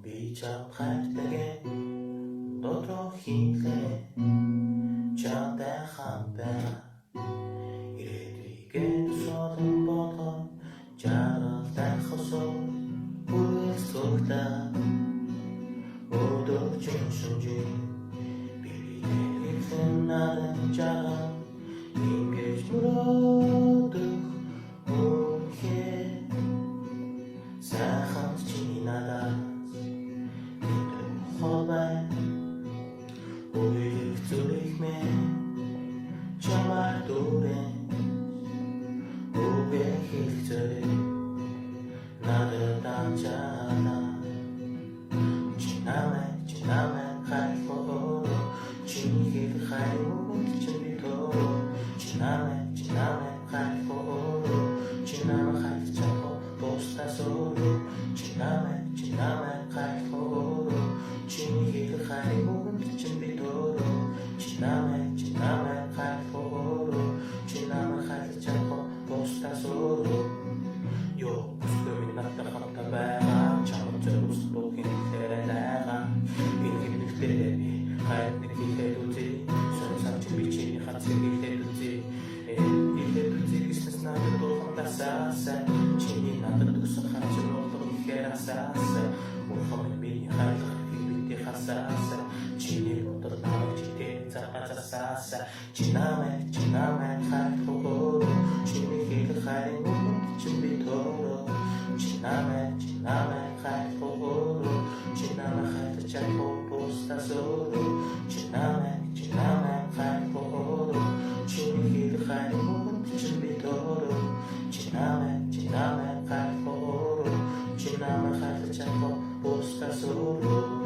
Би чам хайртайг дотроо хийлээ чамтай хамтаа ирээдүйгээ содон болгон жаргалтай хосоо үлсгөлтаа өдөржин шүнжин бибигээр надан жаргал ингэж мөрөөдөх үнхээ сайхан чиний надаас холбай уйлэх зүрх минь чамаар дүүрэн үгээ хэлцээ надад амжаана чи намайг хайрлаа чиний хэл хайрууд чинь би тоо чи намайг хайрлаа чи намайг хайрлаж чадах босдасоо чи намайг хайрлаа чиний хэл хайрууд чинь би тоо чи намайг хайрлаа чи намайг хайрлаж чадах босдасоо ёо өстөмин надад хамтаа байгаа чамд зөвсдөө хинхэрэлэга инхэмнэлтэй хайрны хийхэд үзье сонсон чи бичиж хацгийг хийхэд үзье хийхэд үзье гэснээс надад дурхамдасаа чиний надад өгсөн хацар болдог ихэрэсаа мөхөмд миний хайрлах хийдэг хасаа чиний бодол намайг читэй цаасаа чи намайг хайрлаа чиний хэл хайрууд чинь би тоо чи намайг хайрлаа чи намайг хайрлаж чадах босдасоо чи намайг хайрлаа чиний хэл хайрууд чинь би тоо чи намайг хайрлаа чи намайг хайрлаж чадах босдасоо